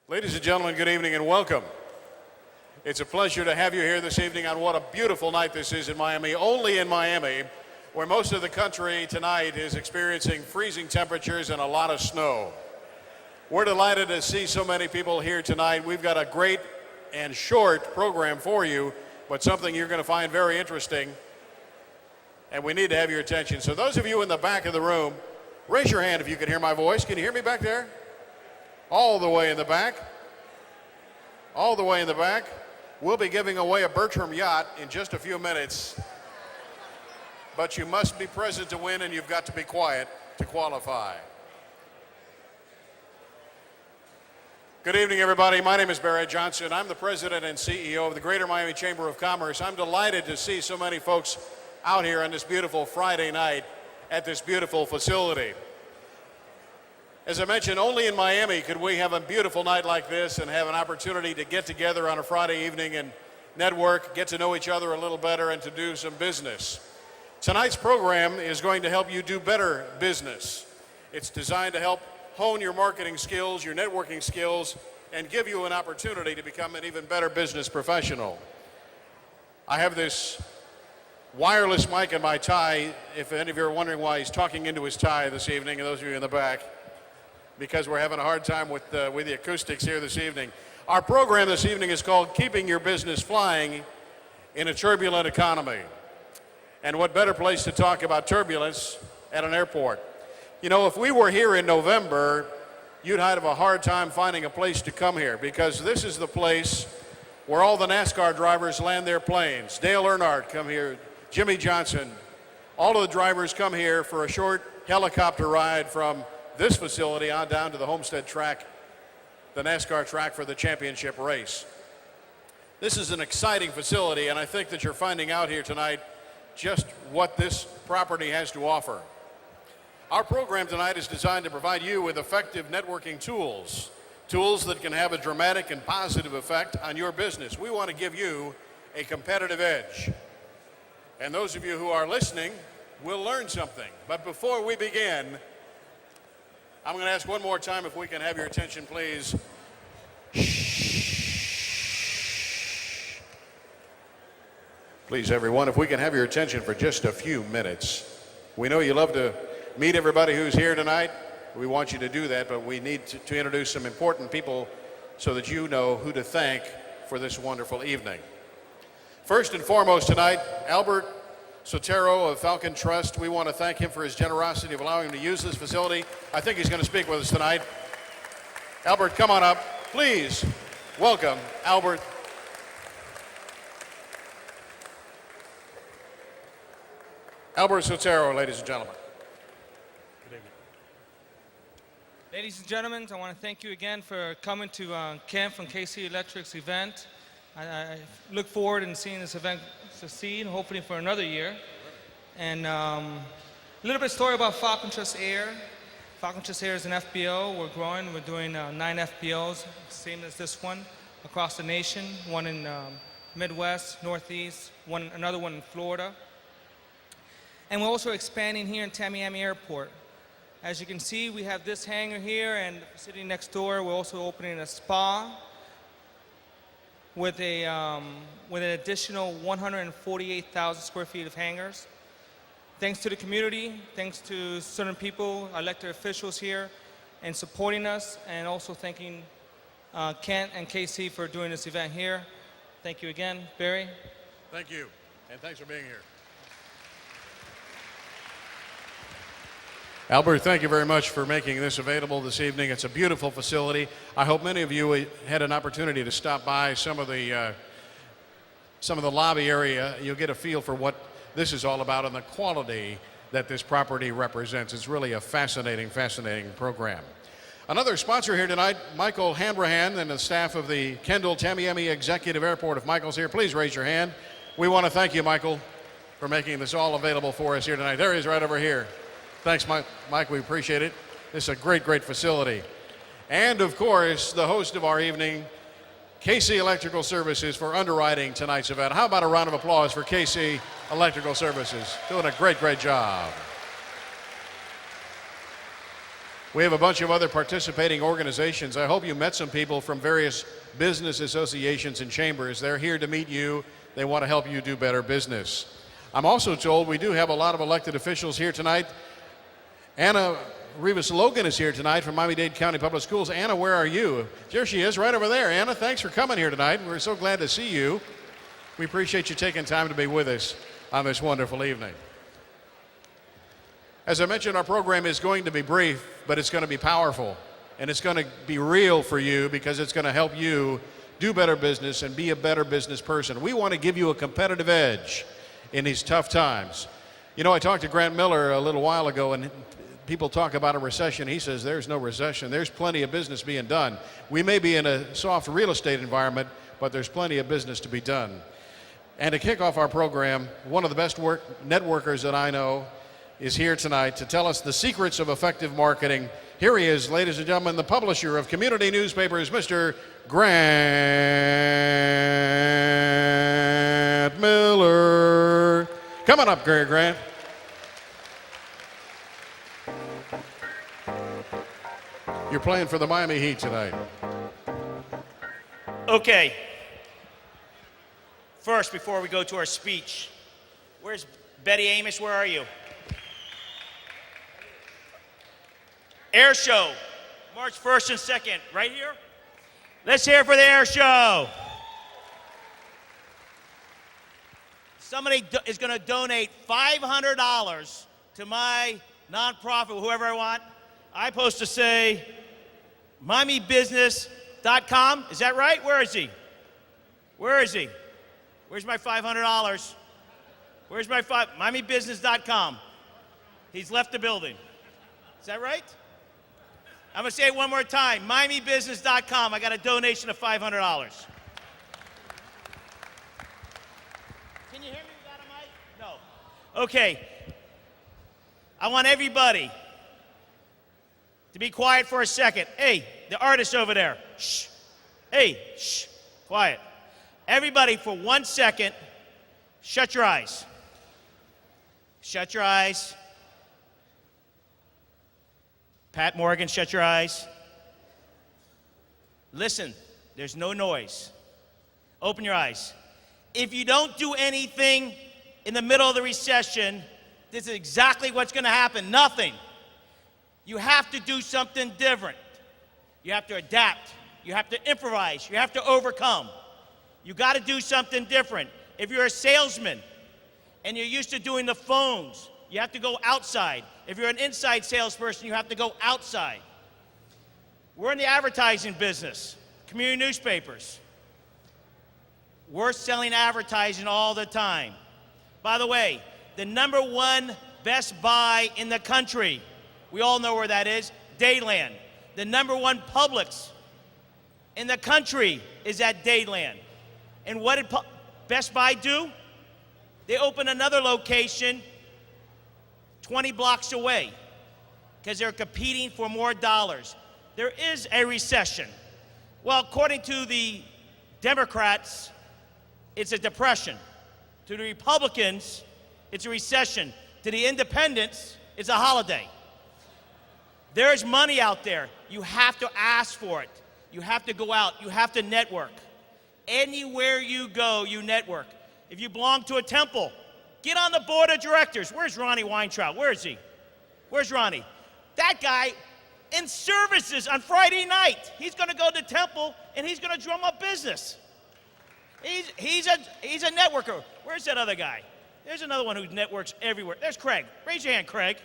Ladies and gentlemen, good evening and welcome. It's a pleasure to have you here this evening on what a beautiful night this is in Miami, only in Miami, where most of the country tonight is experiencing freezing temperatures and a lot of snow. We're delighted to see so many people here tonight. We've got a great and short program for you, but something you're going to find very interesting, and we need to have your attention. So those of you in the back of the room, raise your hand if you can hear my voice. Can you hear me back there? All the way in the back. All the way in the back. We'll be giving away a Bertram yacht in just a few minutes. But you must be present to win, and you've got to be quiet to qualify. Good evening, everybody. My name is Barry Johnson. I'm the president and CEO of the Greater Miami Chamber of Commerce. I'm delighted to see so many folks out here on this beautiful Friday night at this beautiful facility. As I mentioned, only in Miami could we have a beautiful night like this and have an opportunity to get together on a Friday evening and network, get to know each other a little better, and to do some business. Tonight's program is going to help you do better business. It's designed to help hone your marketing skills, your networking skills, and give you an opportunity to become an even better business professional. I have this wireless mic in my tie, if any of you are wondering why he's talking into his tie this evening, and those of you in the back, because we're having a hard time with the acoustics here this evening. Our program this evening is called Keeping Your Business Flying in a Turbulent Economy. And what better place to talk about turbulence at an airport? You know, if we were here in November, you'd have a hard time finding a place to come here, because this is the place where all the NASCAR drivers land their planes. Dale Earnhardt come here, Jimmy Johnson. All of the drivers come here for a short helicopter ride from this facility on down to the Homestead track, the NASCAR track for the championship race. This is an exciting facility, and I think that you're finding out here tonight just what this property has to offer. Our program tonight is designed to provide you with effective networking tools that can have a dramatic and positive effect on your business. We want to give you a competitive edge. And those of you who are listening will learn something. But before we begin, I'm going to ask one more time if we can have your attention, please. Shh. Please, everyone, if we can have your attention for just a few minutes. We know you love to meet everybody who's here tonight. We want you to do that, but we need to introduce some important people so that you know who to thank for this wonderful evening. First and foremost tonight, Albert Sotero of Falcon Trust. We want to thank him for his generosity of allowing him to use this facility. I think he's going to speak with us tonight. Albert, come on up. Please welcome Albert. Albert Sotero, ladies and gentlemen. Good evening. Ladies and gentlemen, I want to thank you again for coming to Ken from KC Electric's event. I look forward to seeing this event succeed, hopefully for another year. And a little bit of story about Falcon Trust Air. Falcon Trust Air is an FBO. We're growing. We're doing 9 FBOs, same as this one, across the nation. One in Midwest, Northeast, another one in Florida. And we're also expanding here in Tamiami Airport. As you can see, we have this hangar here, and sitting next door, we're also opening a spa with an additional 148,000 square feet of hangars. Thanks to the community, thanks to certain people, elected officials here, and supporting us, and also thanking Kent and KC for doing this event here. Thank you again, Barry. Thank you, and thanks for being here. Albert, thank you very much for making this available this evening. It's a beautiful facility. I hope many of you had an opportunity to stop by some of the lobby area. You'll get a feel for what this is all about and the quality that this property represents. It's really a fascinating program. Another sponsor here tonight, Michael Hanrahan and the staff of the Kendall Tamiami Executive Airport. If Michael's here, please raise your hand. We want to thank you, Michael, for making this all available for us here tonight. There he is right over here. Thanks, Mike. We appreciate it. This is a great facility. And, of course, the host of our evening, KC Electrical Services, for underwriting tonight's event. How about a round of applause for KC Electrical Services? Doing a great job. We have a bunch of other participating organizations. I hope you met some people from various business associations and chambers. They're here to meet you. They want to help you do better business. I'm also told we do have a lot of elected officials here tonight. Anna Rivas Logan is here tonight from Miami-Dade County Public Schools. Anna, where are you? There she is, right over there. Anna, thanks for coming here tonight. We're so glad to see you. We appreciate you taking time to be with us on this wonderful evening. As I mentioned, our program is going to be brief, but it's going to be powerful. And it's going to be real for you because it's going to help you do better business and be a better business person. We want to give you a competitive edge in these tough times. You know, I talked to Grant Miller a little while ago, and people talk about a recession. He says there's no recession. There's plenty of business being done. We may be in a soft real estate environment, but there's plenty of business to be done. And to kick off our program, one of the best networkers that I know is here tonight to tell us the secrets of effective marketing. Here he is, ladies and gentlemen, the publisher of community newspapers, Mr. Grant Miller. Come on up, Grant. You're playing for the Miami Heat tonight. Okay. First, before we go to our speech, where's Betty Amos? Where are you? Air show, March 1st and 2nd, right here. Let's hear it for the air show. Somebody is going to donate $500 to my nonprofit, whoever I want. I'm supposed to say LiteUpYourBiz.com. Is that right? Where is he? Where is he? Where's my $500? Where's my LiteUpYourBiz.com. He's left the building. Is that right? I'm going to say it one more time. LiteUpYourBiz.com. I got a donation of $500. Can you hear me without a mic? No. Okay. I want everybody to be quiet for a second. Hey, the artist over there. Shh. Hey, shh. Quiet. Everybody, for 1 second, shut your eyes. Shut your eyes. Pat Morgan, shut your eyes. Listen, there's no noise. Open your eyes. If you don't do anything in the middle of the recession, this is exactly what's going to happen. Nothing. You have to do something different. You have to adapt. You have to improvise. You have to overcome. You got to do something different. If you're a salesman and you're used to doing the phones, you have to go outside. If you're an inside salesperson, you have to go outside. We're in the advertising business, community newspapers. We're selling advertising all the time. By the way, the #1 Best Buy in the country, we all know where that is, Dayland. The #1 Publix in the country is at Dayland. And what did Best Buy do? They opened another location 20 blocks away because they're competing for more dollars. There is a recession. Well, according to the Democrats, it's a depression. To the Republicans, it's a recession. To the independents, it's a holiday. There's money out there. You have to ask for it. You have to go out. You have to network. Anywhere you go, you network. If you belong to a temple, get on the board of directors. Where's Ronnie Weintraub? Where is he? Where's Ronnie? That guy in services on Friday night. He's going to go to temple and he's going to drum up business. He's a networker. Where's that other guy? There's another one who networks everywhere. There's Craig. Raise your hand, Craig.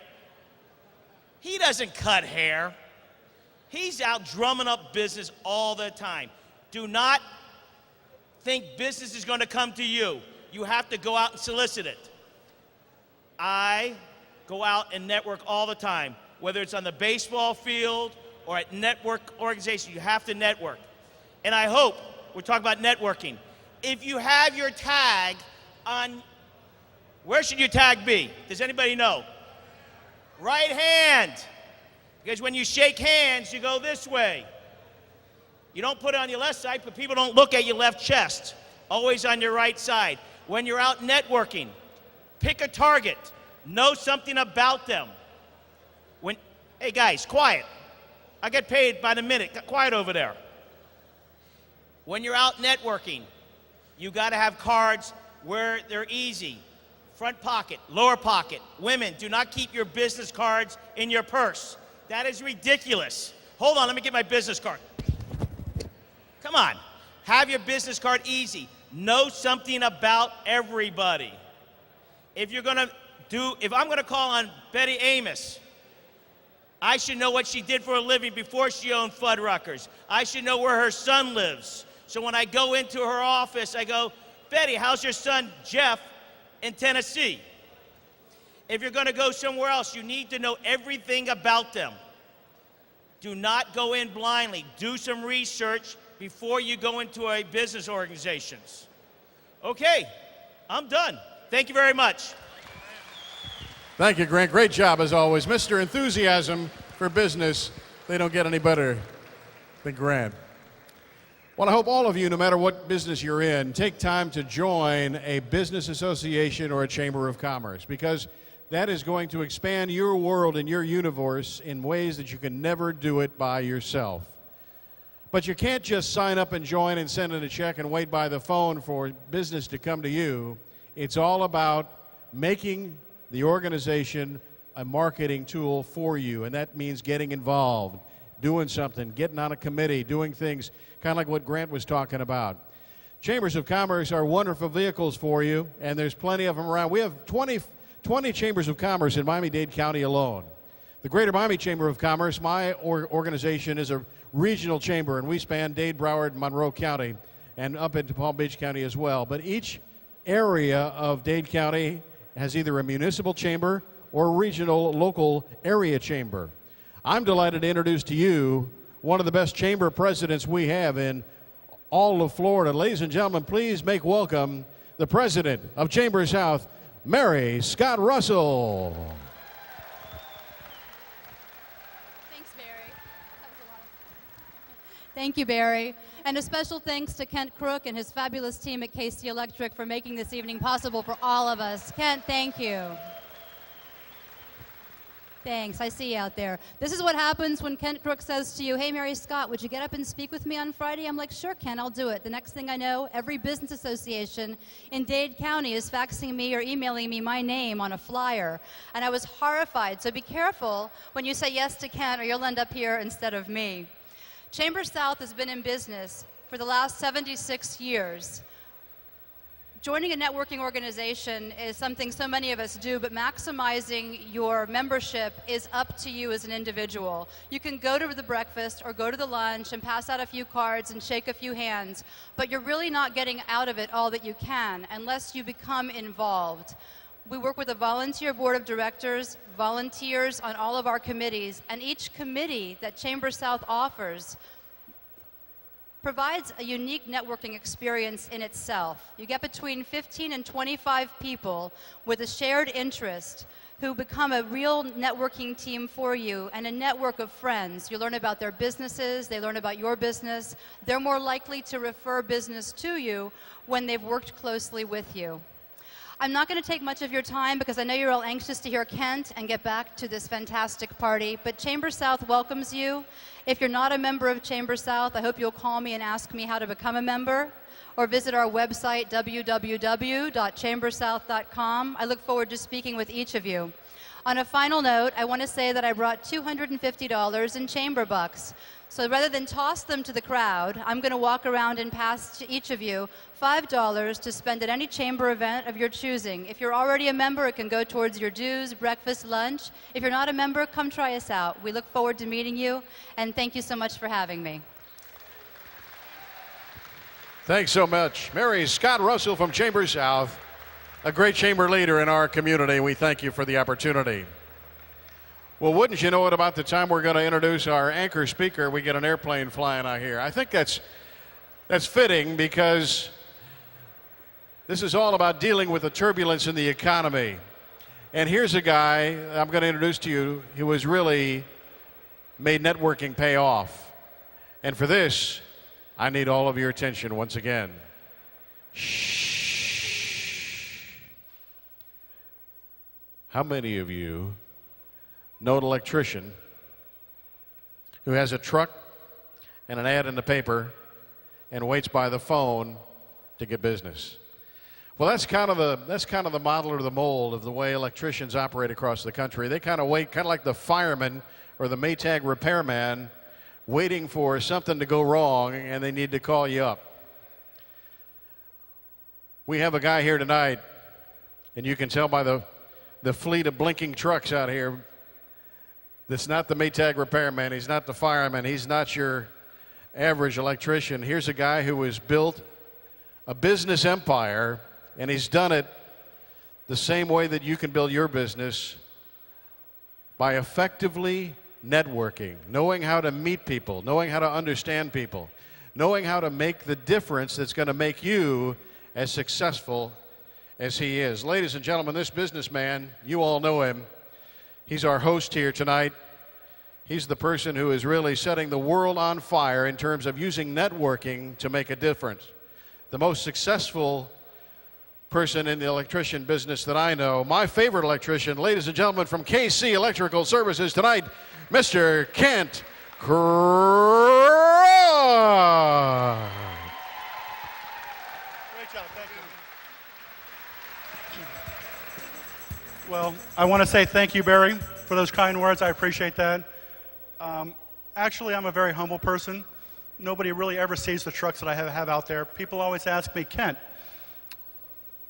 He doesn't cut hair. He's out drumming up business all the time. Do not think business is going to come to you. You have to go out and solicit it. I go out and network all the time, whether it's on the baseball field or at network organizations. You have to network. And I hope, we're talking about networking, if you have your tag on, where should your tag be? Does anybody know? Right hand. Because when you shake hands, you go this way. You don't put it on your left side, but people don't look at your left chest. Always on your right side. When you're out networking, pick a target. Know something about them. Hey guys, quiet. I get paid by the minute. Quiet over there. When you're out networking, you got to have cards where they're easy. Front pocket, lower pocket. Women, do not keep your business cards in your purse. That is ridiculous. Hold on, let me get my business card. Come on. Have your business card easy. Know something about everybody. If I'm gonna call on Betty Amos, I should know what she did for a living before she owned Fuddruckers. I should know where her son lives. So when I go into her office, I go, Betty, how's your son Jeff in Tennessee? If you're gonna go somewhere else, you need to know everything about them. Do not go in blindly. Do some research before you go into a business organization. Okay, I'm done. Thank you very much. Thank you, Grant. Great job, as always. Mr. Enthusiasm for business. They don't get any better than Grant. Well, I hope all of you, no matter what business you're in, take time to join a business association or a chamber of commerce, because that is going to expand your world and your universe in ways that you can never do it by yourself. But you can't just sign up and join and send in a check and wait by the phone for business to come to you. It's all about making the organization a marketing tool for you, and that means getting involved, doing something, getting on a committee, doing things kind of like what Grant was talking about. Chambers of Commerce are wonderful vehicles for you, and there's plenty of them around. We have 20 chambers of commerce in Miami-Dade County alone. The Greater Miami Chamber of Commerce, my organization, is a regional chamber, and we span Dade, Broward, and Monroe County, and up into Palm Beach County as well. But each area of Dade County has either a municipal chamber or a regional local area chamber. I'm delighted to introduce to you one of the best chamber presidents we have in all of Florida. Ladies and gentlemen, please make welcome the president of Chamber South, Mary Scott Russell. Thanks, Barry. That was a lot of... Thank you, Barry. And a special thanks to Kent Crook and his fabulous team at KC Electric for making this evening possible for all of us. Kent, thank you. Thanks, I see you out there. This is what happens when Kent Crook says to you, hey, Mary Scott, would you get up and speak with me on Friday? I'm like, sure, Ken, I'll do it. The next thing I know, every business association in Dade County is faxing me or emailing me my name on a flyer. And I was horrified. So be careful when you say yes to Kent, or you'll end up here instead of me. Chamber South has been in business for the last 76 years. Joining a networking organization is something so many of us do, but maximizing your membership is up to you as an individual. You can go to the breakfast or go to the lunch and pass out a few cards and shake a few hands, but you're really not getting out of it all that you can unless you become involved. We work with a volunteer board of directors, volunteers on all of our committees, and each committee that Chamber South offers provides a unique networking experience in itself. You get between 15 and 25 people with a shared interest who become a real networking team for you and a network of friends. You learn about their businesses, they learn about your business. They're more likely to refer business to you when they've worked closely with you. I'm not going to take much of your time because I know you're all anxious to hear Kent and get back to this fantastic party, but Chamber South welcomes you. If you're not a member of Chamber South, I hope you'll call me and ask me how to become a member, or visit our website, www.chambersouth.com. I look forward to speaking with each of you. On a final note, I want to say that I brought $250 in chamber bucks. So rather than toss them to the crowd, I'm going to walk around and pass to each of you $5 to spend at any chamber event of your choosing. If you're already a member, it can go towards your dues, breakfast, lunch. If you're not a member, come try us out. We look forward to meeting you, and thank you so much for having me. Thanks so much. Mary Scott Russell from Chamber South, a great chamber leader in our community. We thank you for the opportunity. Well, wouldn't you know it, about the time we're going to introduce our anchor speaker, we get an airplane flying out here. I think that's fitting, because this is all about dealing with the turbulence in the economy. And here's a guy I'm going to introduce to you who has really made networking pay off. And for this, I need all of your attention once again. Shh. How many of you know an electrician who has a truck and an ad in the paper and waits by the phone to get business. Well, that's kind of the model or the mold of the way electricians operate across the country. They kind of wait, kind of like the fireman or the Maytag repairman, waiting for something to go wrong and they need to call you up. We have a guy here tonight, and you can tell by the fleet of blinking trucks out here, that's not the Maytag repairman, he's not the fireman, he's not your average electrician. Here's a guy who has built a business empire, and he's done it the same way that you can build your business, by effectively networking, knowing how to meet people, knowing how to understand people, knowing how to make the difference that's going to make you as successful as he is. Ladies and gentlemen, this businessman, you all know him. He's our host here tonight. He's the person who is really setting the world on fire in terms of using networking to make a difference. The most successful person in the electrician business that I know, my favorite electrician, ladies and gentlemen, from KC Electrical Services tonight, Mr. Kent Crook. Great job, thank you. Well, I want to say thank you, Barry, for those kind words. I appreciate that. Actually, I'm a very humble person. Nobody really ever sees the trucks that I have out there. People always ask me, Kent,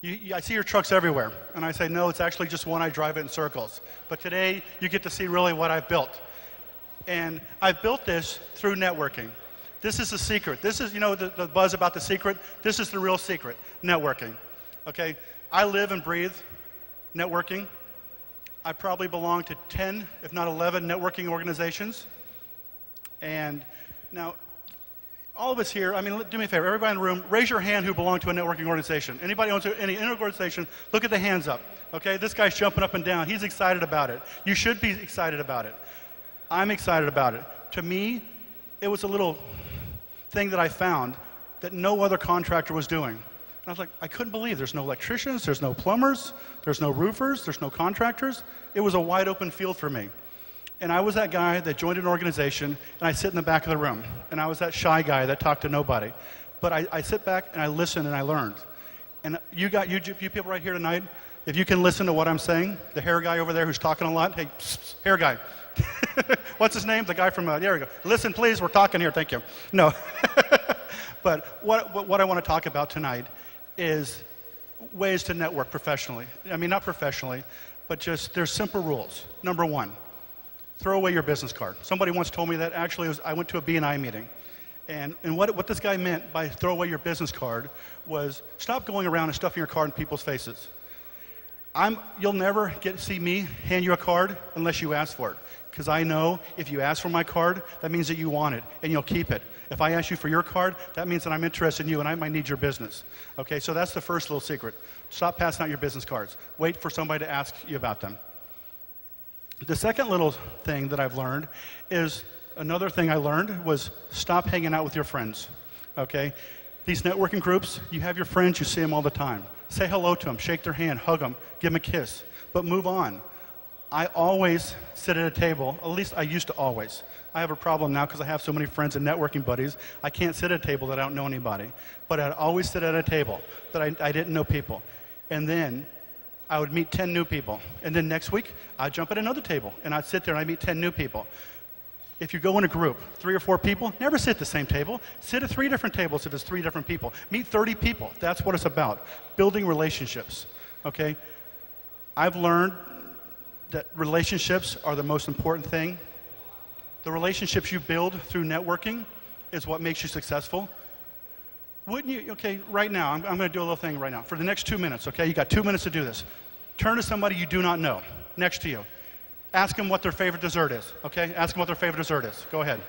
I see your trucks everywhere. And I say, no, it's actually just one. I drive it in circles. But today, you get to see really what I've built. And I've built this through networking. This is the secret. This is, you know, the buzz about the secret. This is the real secret, networking. Okay? I live and breathe networking. I probably belong to 10, if not 11, networking organizations. And now, all of us here, I mean, do me a favor, everybody in the room, raise your hand who belong to a networking organization. Anybody owns any organization, look at the hands up, okay? This guy's jumping up and down. He's excited about it. You should be excited about it. I'm excited about it. To me, it was a little thing that I found that no other contractor was doing. And I was like, I couldn't believe there's no electricians, there's no plumbers, there's no roofers, there's no contractors. It was a wide open field for me. And I was that guy that joined an organization, and I sit in the back of the room. And I was that shy guy that talked to nobody. But I sit back and I listen and I learned. And you people right here tonight, if you can listen to what I'm saying, the hair guy over there who's talking a lot, hey, psst, hair guy. What's his name? The guy from, there we go. Listen, please, we're talking here, thank you. No. But what I want to talk about tonight is ways to network professionally. I mean, not professionally, but just, there's simple rules. Number one, throw away your business card. Somebody once told me that. Actually, I went to a B&I meeting. And what this guy meant by throw away your business card was stop going around and stuffing your card in people's faces. You'll never see me hand you a card unless you ask for it. Because I know if you ask for my card, that means that you want it and you'll keep it. If I ask you for your card, that means that I'm interested in you and I might need your business. Okay, so that's the first little secret. Stop passing out your business cards. Wait for somebody to ask you about them. The second little thing that I've learned is, another thing I learned was stop hanging out with your friends, okay? These networking groups, you have your friends, you see them all the time. Say hello to them, shake their hand, hug them, give them a kiss, but move on. I always sit at a table, at least I used to always. I have a problem now because I have so many friends and networking buddies. I can't sit at a table that I don't know anybody. But I'd always sit at a table that I didn't know people. And then I would meet 10 new people. And then next week, I'd jump at another table and I'd sit there and I'd meet 10 new people. If you go in a group, 3 or 4 people, never sit at the same table. Sit at 3 different tables if it's 3 different people. Meet 30 people. That's what it's about. Building relationships, okay? I've learned that relationships are the most important thing. The relationships you build through networking is what makes you successful. Wouldn't you, okay, right now, I'm going to do a little thing right now. For the next 2 minutes, okay? You got 2 minutes to do this. Turn to somebody you do not know next to you. Ask them what their favorite dessert is, okay? Ask them what their favorite dessert is. Go ahead.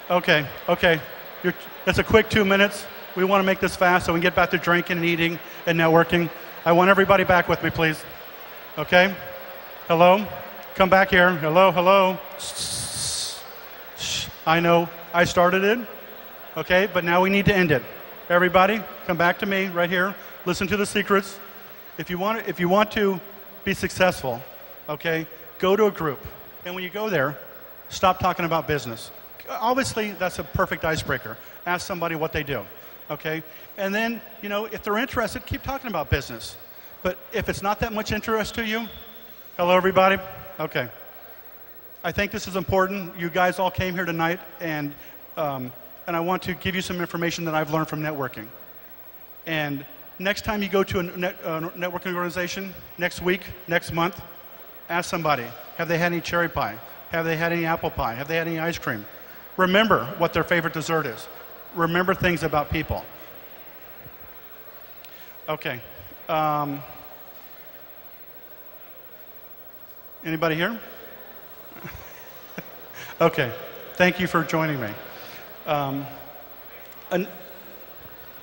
Okay, okay. It's a quick 2 minutes. We want to make this fast so we can get back to drinking and eating and networking. I want everybody back with me, please. Okay? Hello? Come back here. Hello, hello. Shh. I know I started it, okay? But now we need to end it. Everybody, come back to me right here. Listen to the secrets. If you want to be successful, okay, go to a group. And when you go there, stop talking about business. Obviously, that's a perfect icebreaker. Ask somebody what they do, okay? And then, if they're interested, keep talking about business. But if it's not that much interest to you, hello, everybody? Okay. I think this is important. You guys all came here tonight, and I want to give you some information that I've learned from networking. And next time you go to a networking organization, next week, next month, ask somebody, have they had any cherry pie? Have they had any apple pie? Have they had any ice cream? Remember what their favorite dessert is. Remember things about people. Okay. Anybody here? Okay. Thank you for joining me.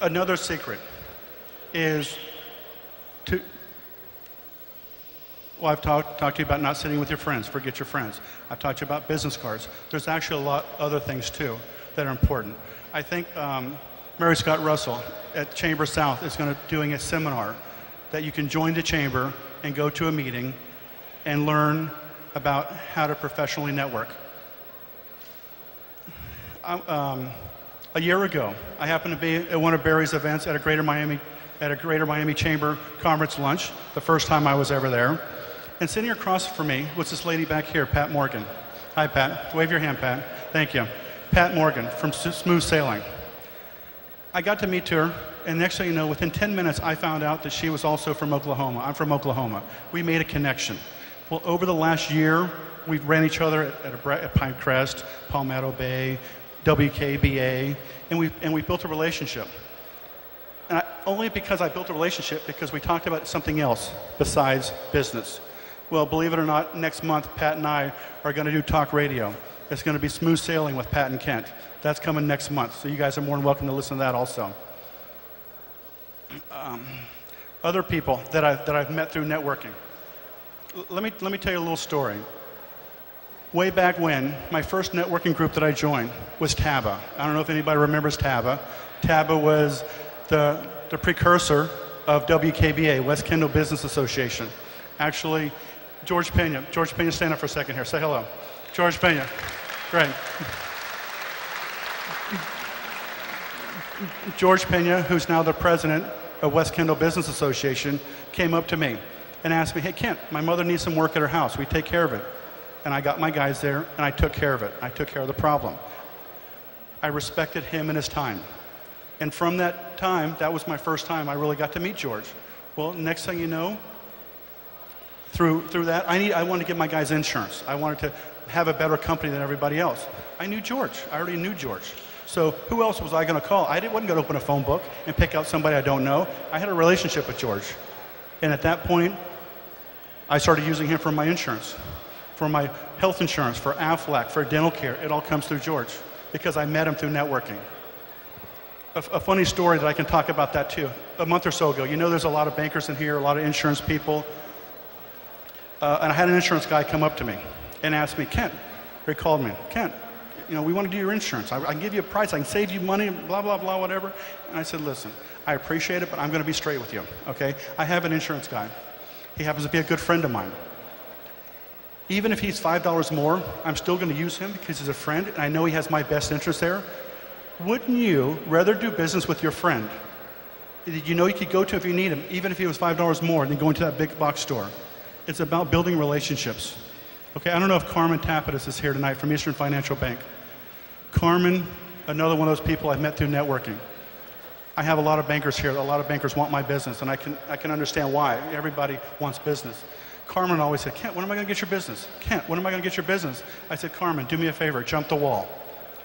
Another secret is to, well, I've talked to you about not sitting with your friends. Forget your friends. I've talked to you about business cards. There's actually a lot other things too that are important. I think Mary Scott Russell at Chamber South is going to doing a seminar that you can join the chamber and go to a meeting and learn about how to professionally network. A year ago, I happened to be at one of Barry's events at a Greater Miami Chamber conference lunch, the first time I was ever there. And sitting across from me was this lady back here, Pat Morgan. Hi, Pat. Wave your hand, Pat. Thank you. Pat Morgan from Smooth Sailing. I got to meet her, and next thing you know, within 10 minutes, I found out that she was also from Oklahoma. I'm from Oklahoma. We made a connection. Well, over the last year, we've ran each other at Pinecrest, Palmetto Bay, WKBA, and we built a relationship. And only because I built a relationship, because we talked about something else besides business. Well, believe it or not, next month, Pat and I are going to do talk radio. It's going to be Smooth Sailing with Pat and Kent. That's coming next month, so you guys are more than welcome to listen to that also. Other people that I've met through networking. Let me tell you a little story. Way back when, my first networking group that I joined was TABA. I don't know if anybody remembers TABA. TABA was the precursor of WKBA, West Kendall Business Association. Actually, George Pena, stand up for a second here. Say hello. George Pena. Great. George Pena, who's now the president of West Kendall Business Association, came up to me and asked me, hey, Kent, my mother needs some work at her house. We take care of it. And I got my guys there, and I took care of it. I took care of the problem. I respected him and his time. And from that time, that was my first time I really got to meet George. Well, next thing you know, through that, I wanted to get my guys insurance. I wanted to have a better company than everybody else. I knew George. I already knew George. So who else was I going to call? Wasn't going to open a phone book and pick out somebody I don't know. I had a relationship with George. And at that point, I started using him for my insurance, for my health insurance, for Aflac, for dental care. It all comes through George because I met him through networking. A funny story that I can talk about that too. A month or so ago, there's a lot of bankers in here, a lot of insurance people. And I had an insurance guy come up to me and ask me, Kent, he called me, Kent, we want to do your insurance. I can give you a price. I can save you money, blah, blah, blah, whatever. And I said, listen, I appreciate it, but I'm going to be straight with you, okay? I have an insurance guy. He happens to be a good friend of mine. Even if he's $5 more, I'm still going to use him because he's a friend, and I know he has my best interest there. Wouldn't you rather do business with your friend that you could go to if you need him, even if he was $5 more, than going to that big box store? It's about building relationships. Okay, I don't know if Carmen Tapitas is here tonight from Eastern Financial Bank. Carmen, another one of those people I've met through networking. I have a lot of bankers here. A lot of bankers want my business, and I can understand why. Everybody wants business. Carmen always said, Kent, when am I going to get your business? Kent, when am I going to get your business? I said, Carmen, do me a favor, jump the wall.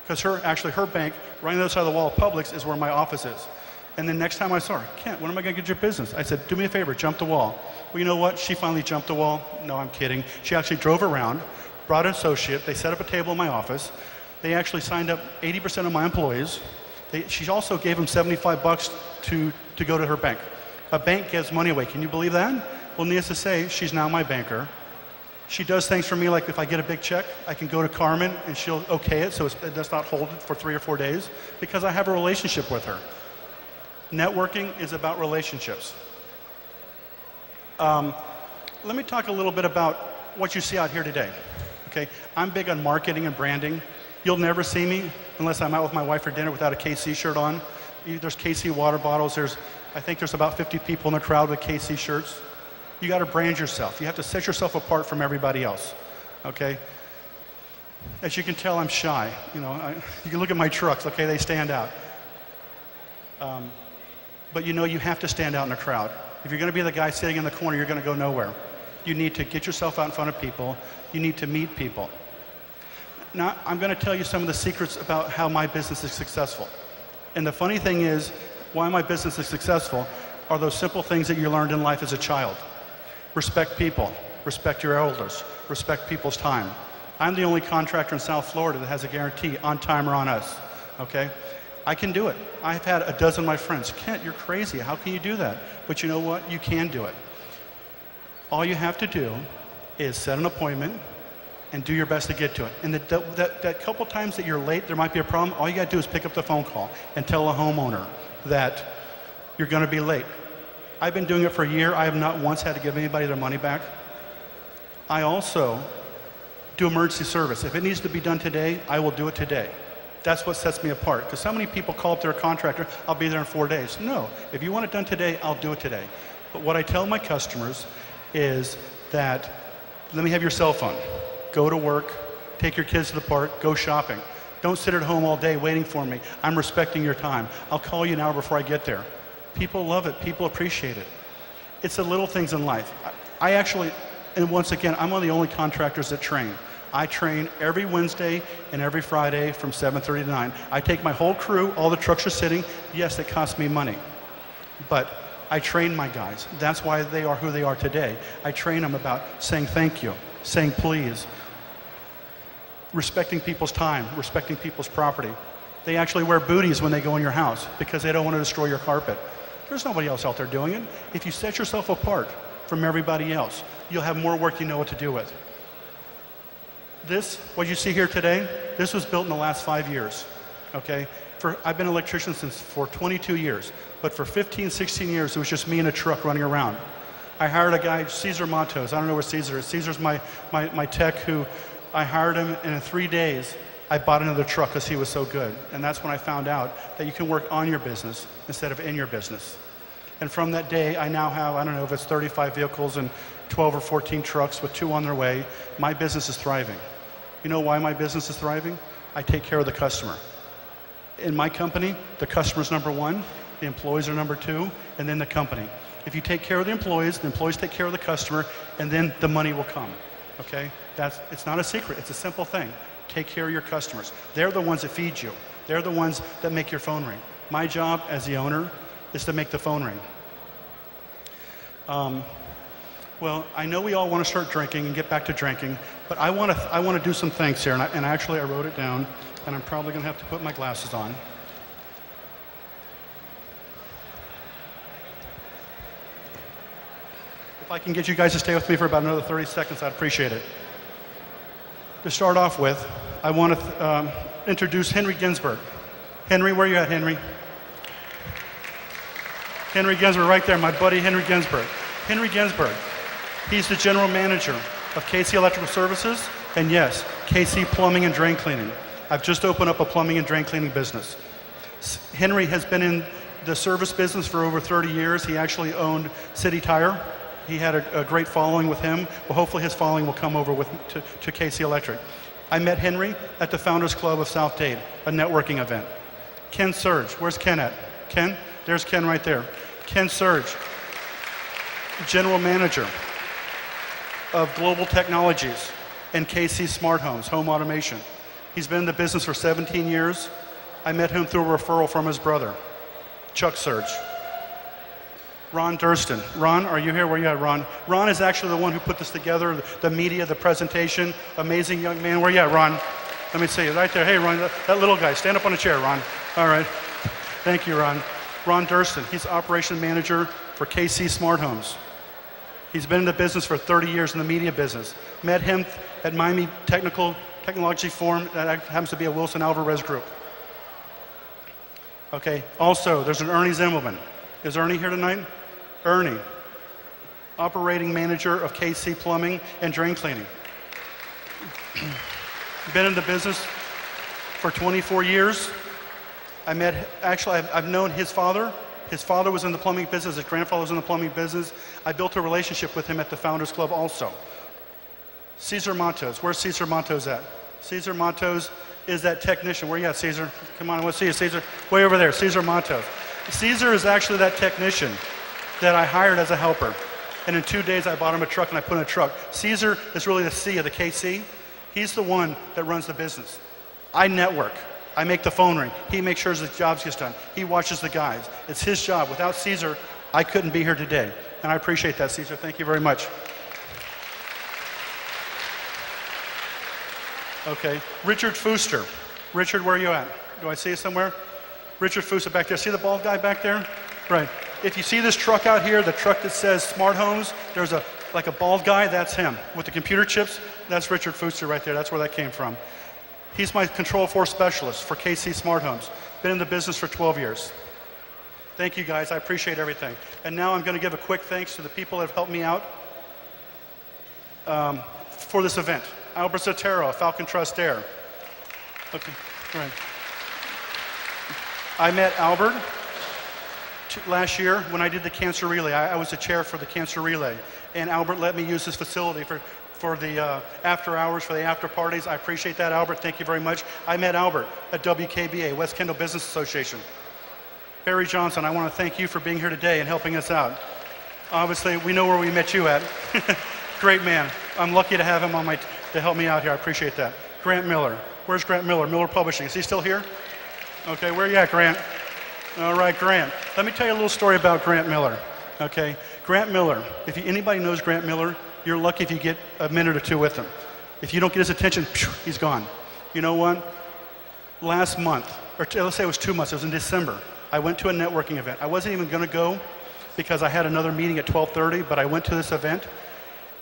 Because her bank, right on the other side of the wall of Publix, is where my office is. And then next time I saw her, Kent, when am I going to get your business? I said, do me a favor, jump the wall. Well, you know what? She finally jumped the wall. No, I'm kidding. She actually drove around, brought an associate. They set up a table in my office. They actually signed up 80% of my employees. She also gave them $75 to go to her bank. A bank gives money away. Can you believe that? Well, needless to say, she's now my banker. She does things for me, like if I get a big check, I can go to Carmen and she'll okay it so it does not hold it for 3 or 4 days because I have a relationship with her. Networking is about relationships. Let me talk a little bit about what you see out here today. Okay, I'm big on marketing and branding. You'll never see me unless I'm out with my wife for dinner without a KC shirt on. There's KC water bottles. I think there's about 50 people in the crowd with KC shirts. You got to brand yourself. You have to set yourself apart from everybody else. Okay. As you can tell, I'm shy. You can look at my trucks. Okay, they stand out. But you have to stand out in a crowd. If you're going to be the guy sitting in the corner, you're going to go nowhere. You need to get yourself out in front of people. You need to meet people. Now, I'm going to tell you some of the secrets about how my business is successful. And the funny thing is, why my business is successful are those simple things that you learned in life as a child. Respect people, respect your elders, respect people's time. I'm the only contractor in South Florida that has a guarantee on time or on us, okay? I can do it. I've had a dozen of my friends, Kent, you're crazy, how can you do that? But you know what, you can do it. All you have to do is set an appointment and do your best to get to it. And that couple times that you're late, there might be a problem, all you gotta do is pick up the phone call and tell a homeowner that you're gonna be late. I've been doing it for a year. I have not once had to give anybody their money back. I also do emergency service. If it needs to be done today, I will do it today. That's what sets me apart. Because so many people call up their contractor, I'll be there in 4 days. No, if you want it done today, I'll do it today. But what I tell my customers is that, let me have your cell phone. Go to work, take your kids to the park, go shopping. Don't sit at home all day waiting for me. I'm respecting your time. I'll call you an hour before I get there. People love it. People appreciate it. It's the little things in life. I actually, and once again, I'm one of the only contractors that train. I train every Wednesday and every Friday from 7:30 to 9. I take my whole crew, all the trucks are sitting. Yes, it costs me money, but I train my guys. That's why they are who they are today. I train them about saying thank you, saying please, respecting people's time, respecting people's property. They actually wear booties when they go in your house because they don't want to destroy your carpet. There's nobody else out there doing it. If you set yourself apart from everybody else, you'll have more work you know what to do with. This, what you see here today, this was built in the last 5 years, okay? I've been an electrician for 22 years, but for 15, 16 years, it was just me in a truck running around. I hired a guy, Cesar Matos. I don't know where Cesar is. Cesar's my tech who, I hired him, and in 3 days, I bought another truck because he was so good. And that's when I found out that you can work on your business instead of in your business. And from that day, I now have, I don't know if it's 35 vehicles and 12 or 14 trucks with 2 on their way. My business is thriving. You know why my business is thriving? I take care of the customer. In my company, the customer's number 1, the employees are number 2, and then the company. If you take care of the employees take care of the customer, and then the money will come, okay? It's not a secret, it's a simple thing. Take care of your customers. They're the ones that feed you. They're the ones that make your phone ring. My job as the owner is to make the phone ring. Well, I know we all want to start drinking and get back to drinking, but I want to do some things here, and actually I wrote it down, and I'm probably going to have to put my glasses on. If I can get you guys to stay with me for about another 30 seconds, I'd appreciate it. To start off with, I want to introduce Henry Ginsberg. Henry, where are you at, Henry? Henry Ginsberg, right there, my buddy Henry Ginsberg. Henry Ginsberg, he's the general manager of KC Electrical Services, and yes, KC Plumbing and Drain Cleaning. I've just opened up a plumbing and drain cleaning business. Henry has been in the service business for over 30 years. He actually owned City Tire. He had a great following with him. Well, hopefully his following will come over to KC Electric. I met Henry at the Founders Club of South Dade, a networking event. Ken Surge, where's Ken at? Ken? There's Ken right there. Ken Surge, general manager of Global Technologies and KC Smart Homes, home automation. He's been in the business for 17 years. I met him through a referral from his brother, Chuck Surge. Ron Durston. Ron, are you here? Where are you at, Ron? Ron is actually the one who put this together, the media, the presentation. Amazing young man. Where are you at, Ron? Let me see you right there. Hey, Ron, that little guy. Stand up on a chair, Ron. All right. Thank you, Ron. Ron Durston, he's operation manager for KC Smart Homes. He's been in the business for 30 years in the media business. Met him at Miami Technology Forum. That happens to be a Wilson Alvarez group. Okay, also, there's an Ernie Zimmelman. Is Ernie here tonight? Ernie, operating manager of KC Plumbing and Drain Cleaning. Been in the business for 24 years. I've known his father. His father was in the plumbing business. His grandfather was in the plumbing business. I built a relationship with him at the Founders Club also. Cesar Matos, where's Cesar Matos at? Cesar Matos is that technician. Where you at, Cesar? Come on, I want to see you, Cesar. Way over there, Cesar Matos. Cesar is actually that technician that I hired as a helper. And in 2 days, I bought him a truck and I put in a truck. Cesar is really the C of the KC. He's the one that runs the business. I network. I make the phone ring. He makes sure the job gets done. He watches the guys. It's his job. Without Cesar, I couldn't be here today. And I appreciate that, Cesar. Thank you very much. Okay, Richard Fooster. Richard, where are you at? Do I see you somewhere? Richard Fooster back there. See the bald guy back there? Right. If you see this truck out here, the truck that says Smart Homes, there's like a bald guy, that's him. With the computer chips, that's Richard Fooster right there. That's where that came from. He's my control force specialist for KC Smart Homes. Been in the business for 12 years. Thank you guys, I appreciate everything. And now I'm going to give a quick thanks to the people that have helped me out for this event. Albert Sotero, Falcon Trust Air. Okay, right. I met Albert last year when I did the cancer relay. I was the chair for the cancer relay. And Albert let me use his facility for the after hours, for the after parties. I appreciate that, Albert. Thank you very much. I met Albert at WKBA, West Kendall Business Association. Barry Johnson, I want to thank you for being here today and helping us out. Obviously, we know where we met you at. Great man. I'm lucky to have him to help me out here. I appreciate that. Grant Miller. Where's Grant Miller? Miller Publishing. Is he still here? Okay, where you at, Grant? All right, Grant. Let me tell you a little story about Grant Miller. Okay, Grant Miller. If anybody knows Grant Miller, you're lucky if you get a minute or two with him. If you don't get his attention, he's gone. You know what? Last month, or let's say it was 2 months, it was in December, I went to a networking event. I wasn't even going to go because I had another meeting at 12:30, but I went to this event,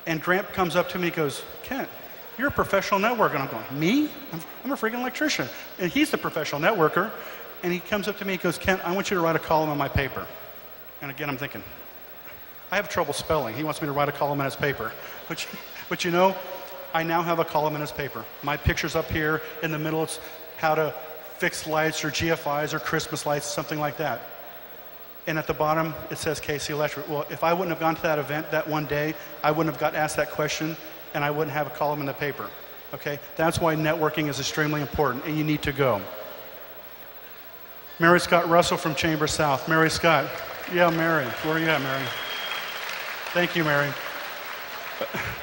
and Grant comes up to me and goes, Kent, you're a professional networker. And I'm going, me? I'm a freaking electrician. And he's the professional networker, and he comes up to me and goes, Kent, I want you to write a column on my paper. And again, I'm thinking, I have trouble spelling. He wants me to write a column in his paper. But you know, I now have a column in his paper. My picture's up here. In the middle, it's how to fix lights or GFIs or Christmas lights, something like that. And at the bottom, it says KC Electric. Well, if I wouldn't have gone to that event that one day, I wouldn't have got asked that question, and I wouldn't have a column in the paper. Okay? That's why networking is extremely important, and you need to go. Mary Scott Russell from Chamber South. Mary Scott. Yeah, Mary. Where are you at, Mary? Thank you, Mary.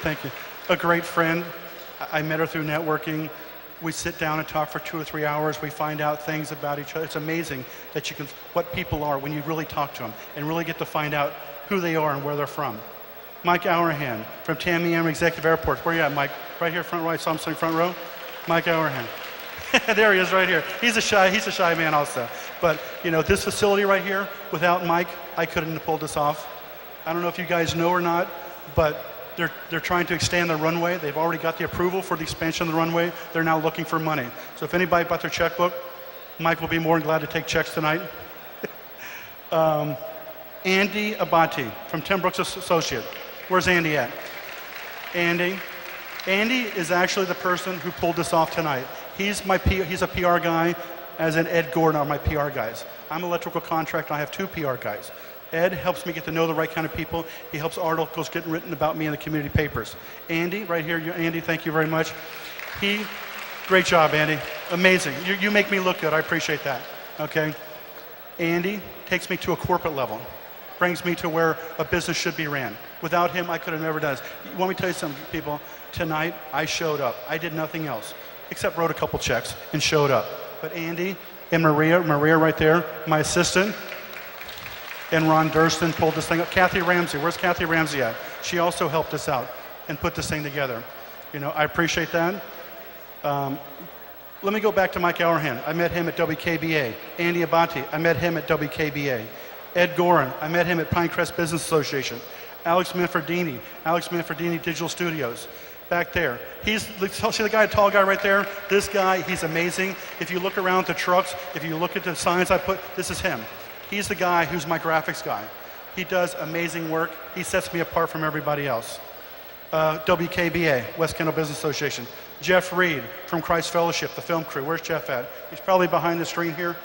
Thank you. A great friend. I met her through networking. We sit down and talk for 2 or 3 hours. We find out things about each other. It's amazing that you can, what people are when you really talk to them and really get to find out who they are and where they're from. Mike Auerhan from Tamiami Executive Airport. Where you at, Mike? Right here, front row. I saw him sitting front row. Mike Auerhan. There he is, right here. He's a shy man also. But you know, this facility right here, without Mike, I couldn't have pulled this off. I don't know if you guys know or not, but they're trying to extend the runway. They've already got the approval for the expansion of the runway. They're now looking for money. So if anybody bought their checkbook, Mike will be more than glad to take checks tonight. Andy Abati from Tim Brooks Associate. Where's Andy at? Andy is actually the person who pulled this off tonight. He's a PR guy, as in Ed Gordon are my PR guys. I'm an electrical contractor. I have 2 PR guys. Ed helps me get to know the right kind of people. He helps articles get written about me in the community papers. Andy, right here, Andy, thank you very much. Great job, Andy. Amazing. You make me look good. I appreciate that. Okay? Andy takes me to a corporate level, brings me to where a business should be ran. Without him, I could have never done this. Want me to tell you something, people? Tonight, I showed up. I did nothing else except wrote a couple checks and showed up. But Andy and Maria right there, my assistant, and Ron Durston pulled this thing up. Kathy Ramsey, where's Kathy Ramsey at? She also helped us out and put this thing together. You know, I appreciate that. Let me go back to Mike Ellerhan. I met him at WKBA. Andy Abate, I met him at WKBA. Ed Gorin, I met him at Pinecrest Business Association. Alex Manfredini Digital Studios, back there. See the guy, tall guy right there? This guy, he's amazing. If you look around the trucks, if you look at the signs I put, this is him. He's the guy who's my graphics guy. He does amazing work. He sets me apart from everybody else. WKBA, West Kendall Business Association. Jeff Reed from Christ Fellowship, the film crew. Where's Jeff at? He's probably behind the screen here.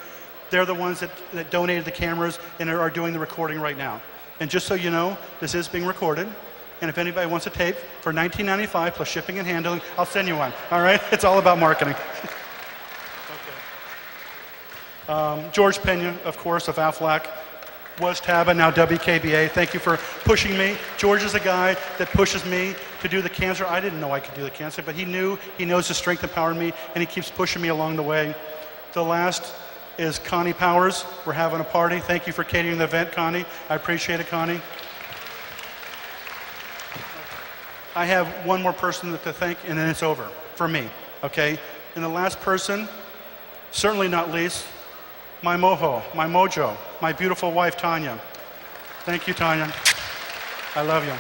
They're the ones that donated the cameras and are doing the recording right now. And just so you know, this is being recorded. And if anybody wants a tape for $19.95 plus shipping and handling, I'll send you one. All right? It's all about marketing. Okay. George Pena, of course, of Aflac. Was TABA, now WKBA. Thank you for pushing me. George is a guy that pushes me to do the cancer. I didn't know I could do the cancer, but he knows the strength and power in me, and he keeps pushing me along the way. The last is Connie Powers. We're having a party. Thank you for catering the event, Connie. I appreciate it, Connie. I have one more person to thank, and then it's over for me, okay? And the last person, certainly not least, my mojo, my mojo, my beautiful wife, Tanya. Thank you, Tanya. I love you.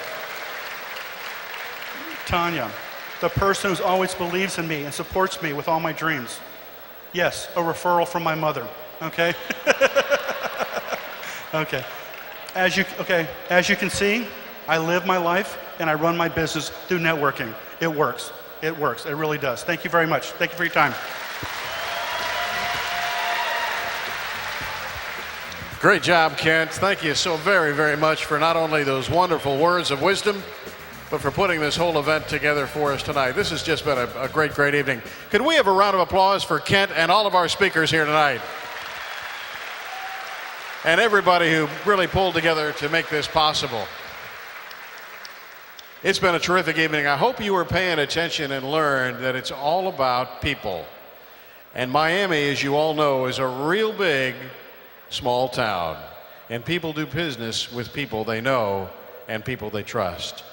Tanya, the person who always believes in me and supports me with all my dreams. Yes, a referral from my mother, okay? Okay. As you can see, I live my life and I run my business through networking. It works. It works. It really does. Thank you very much. Thank you for your time. Great job, Kent. Thank you so very, very much for not only those wonderful words of wisdom, but for putting this whole event together for us tonight. This has just been a great, great evening. Could we have a round of applause for Kent and all of our speakers here tonight? And everybody who really pulled together to make this possible. It's been a terrific evening. I hope you were paying attention and learned that it's all about people. And Miami, as you all know, is a real big, small town. And people do business with people they know and people they trust.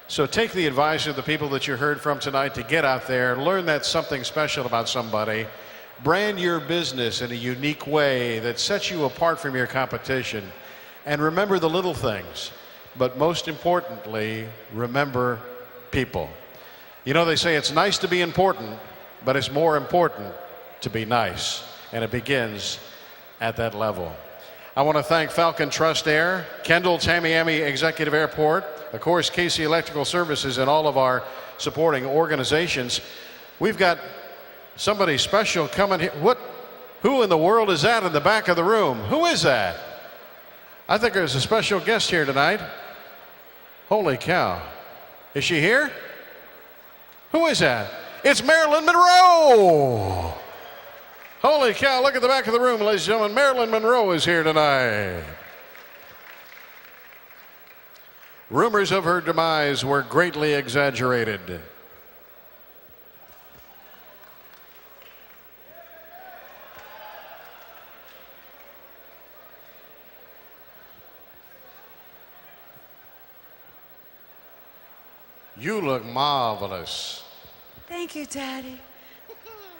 So take the advice of the people that you heard from tonight to get out there, learn that something special about somebody, brand your business in a unique way that sets you apart from your competition, and remember the little things. But most importantly, remember people. You know, they say it's nice to be important, but it's more important to be nice. And it begins at that level. I want to thank Falcon Trust Air, Kendall Tamiami Executive Airport, of course, Casey Electrical Services, and all of our supporting organizations. We've got somebody special coming here. Who in the world is that in the back of the room? Who is that? I think there's a special guest here tonight. Holy cow. Is she here? Who is that? It's Marilyn Monroe. Holy cow, look at the back of the room, ladies and gentlemen. Marilyn Monroe is here tonight. Rumors of her demise were greatly exaggerated. You look marvelous. Thank you, Daddy.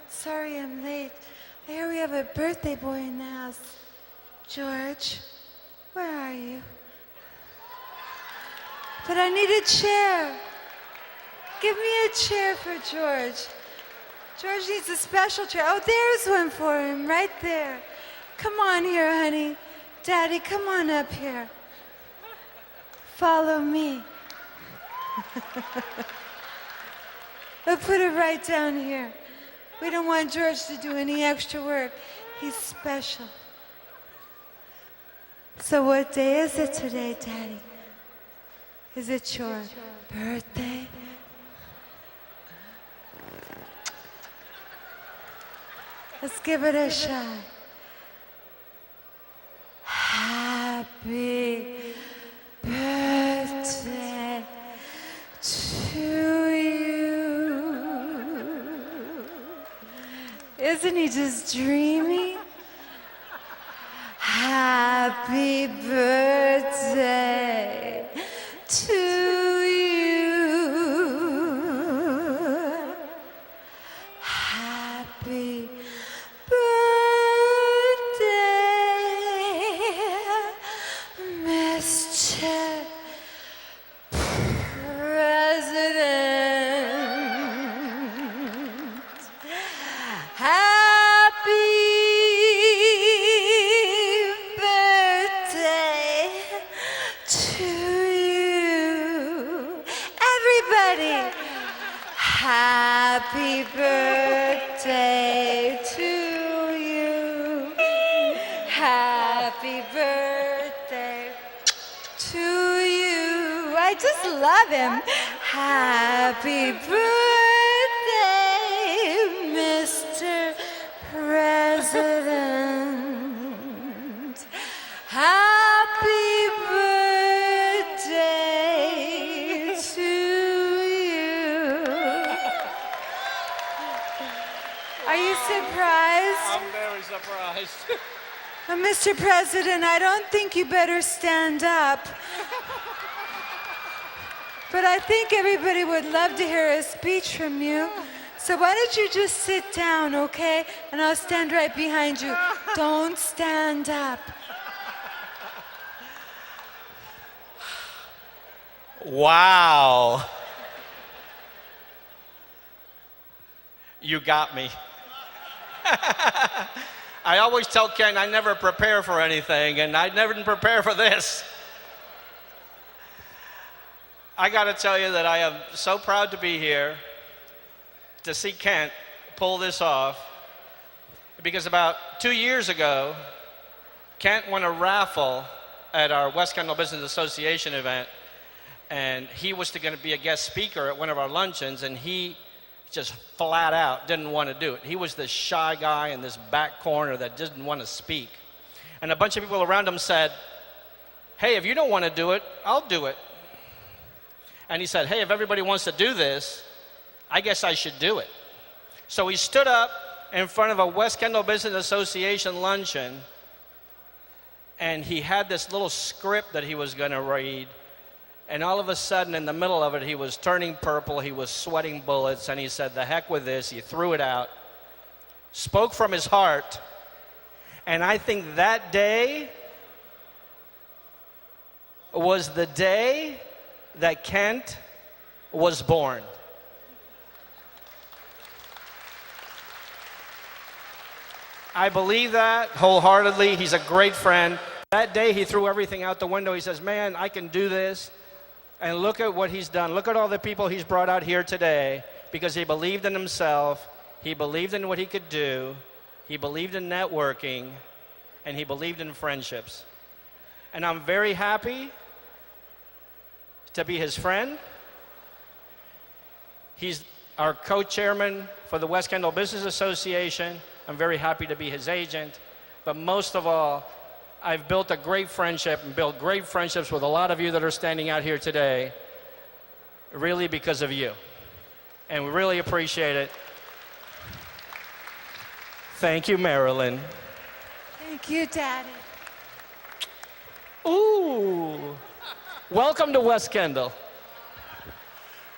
Sorry I'm late. I hear we have a birthday boy in the house. George, where are you? But I need a chair. Give me a chair for George. George needs a special chair. Oh, there's one for him, right there. Come on here, honey. Daddy, come on up here. Follow me. We'll put it right down here. We don't want George to do any extra work. He's special. So what day is it today, Daddy? Is it your birthday? Let's give it a shot. Happy birthday to you. Isn't he just dreamy? Happy birthday to you. Happy Happy birthday to you. I just love him. Happy birthday, Mr. President. Happy birthday to you. Are you surprised? I'm very surprised. Mr. President, I don't think you better stand up. But I think everybody would love to hear a speech from you. So why don't you just sit down, okay? And I'll stand right behind you. Don't stand up. Wow. You got me. I always tell Ken I never prepare for anything, and I never prepare for this. I got to tell you that I am so proud to be here to see Kent pull this off, because about 2 years ago, Kent won a raffle at our West Kendall Business Association event, and he was going to be a guest speaker at one of our luncheons, and he just flat out didn't want to do it. He was this shy guy in this back corner that didn't want to speak. And a bunch of people around him said, hey, if you don't want to do it, I'll do it. And he said, hey, if everybody wants to do this, I guess I should do it. So he stood up in front of a West Kendall Business Association luncheon, and he had this little script that he was going to read. And all of a sudden, in the middle of it, he was turning purple, he was sweating bullets, and he said, the heck with this, he threw it out, spoke from his heart, and I think that day was the day that Kent was born. I believe that wholeheartedly. He's a great friend. That day, he threw everything out the window. He says, man, I can do this. And look at what he's done. Look at all the people he's brought out here today, because he believed in himself, he believed in what he could do, he believed in networking, and he believed in friendships. And I'm very happy to be his friend. He's our co-chairman for the West Kendall Business Association. I'm very happy to be his agent. But most of all, I've built a great friendship and built great friendships with a lot of you that are standing out here today, really because of you. And we really appreciate it. Thank you, Marilyn. Thank you, Daddy. Ooh. Welcome to West Kendall.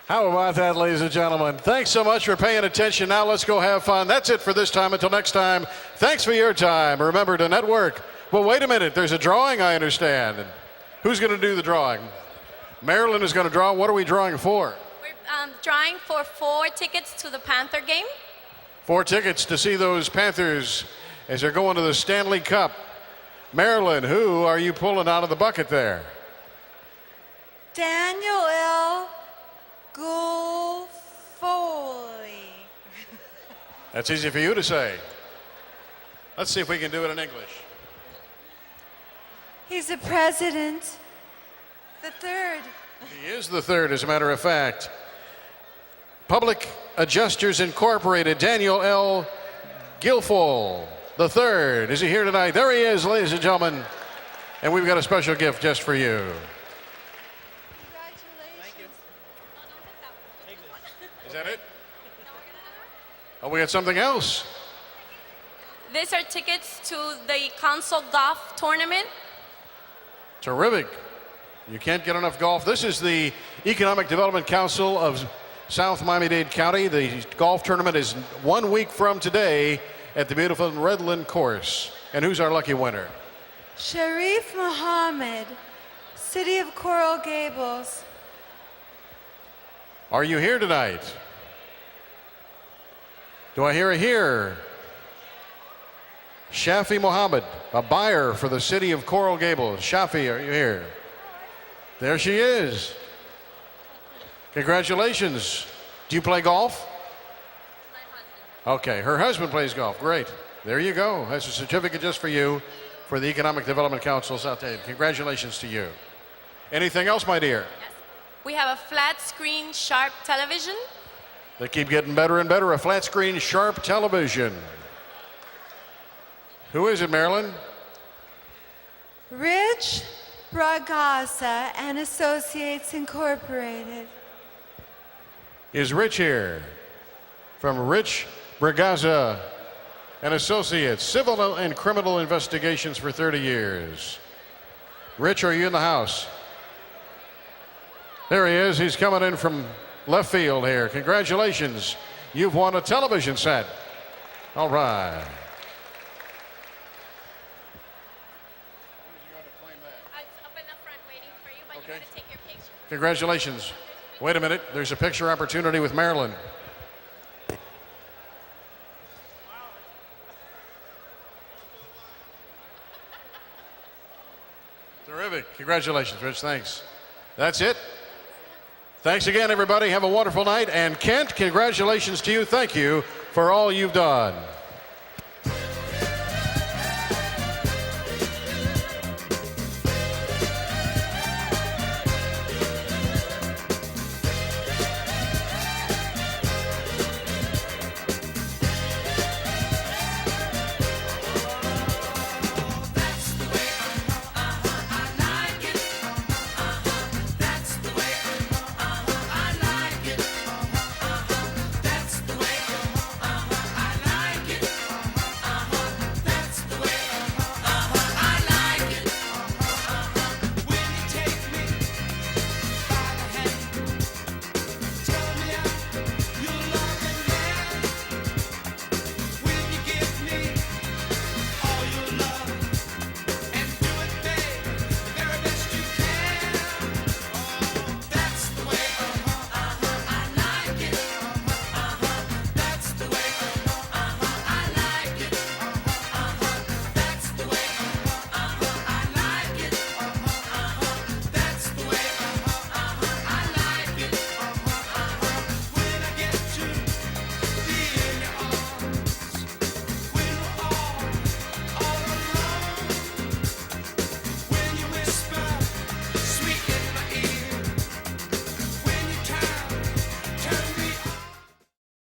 How about that, ladies and gentlemen? Thanks so much for paying attention. Now let's go have fun. That's it for this time. Until next time, thanks for your time. Remember to network. Well, wait a minute. There's a drawing, I understand. Who's going to do the drawing? Marilyn is going to draw. What are we drawing for? We're drawing for 4 tickets to the Panther game. 4 tickets to see those Panthers as they're going to the Stanley Cup. Marilyn, who are you pulling out of the bucket there? Daniel L. Foley. That's easy for you to say. Let's see if we can do it in English. He's the president. The third. He is the third, as a matter of fact. Public Adjusters Incorporated, Daniel L. Guilfoyle, the third. Is he here tonight? There he is, ladies and gentlemen. And we've got a special gift just for you. Is that it? Oh, we got something else. These are tickets to the console golf tournament. Terrific. You can't get enough golf. This is the Economic Development Council of South Miami-Dade County. The golf tournament is 1 week from today at the beautiful Redland course. And who's our lucky winner? Sharif Muhammad, City of Coral Gables. Are you here tonight? Do I hear a here? Shafi Muhammad, a buyer for the City of Coral Gables. Shafi, are you here? There she is. Congratulations. Do you play golf? Okay, her husband plays golf. Great. There you go. That's a certificate just for you. for the Economic Development Council South End. Congratulations to you. Anything else, my dear? Yes. We have a flat screen sharp television. They keep getting better and better. A flat screen sharp television. Who is it, Marilyn? Rich Bragaza and Associates Incorporated. Is Rich here? From Rich Bragaza and Associates, civil and criminal investigations for 30 years. Rich, are you in the house? There he is. He's coming in from left field here. Congratulations. You've won a television set. All right. It's up in the front waiting for you, but Okay. you gotta take your picture. Congratulations. Wait a minute. There's a picture opportunity with Marilyn. Terrific. Congratulations, Rich. Thanks. That's it. Thanks again, everybody. Have a wonderful night. And Kent, congratulations to you. Thank you for all you've done.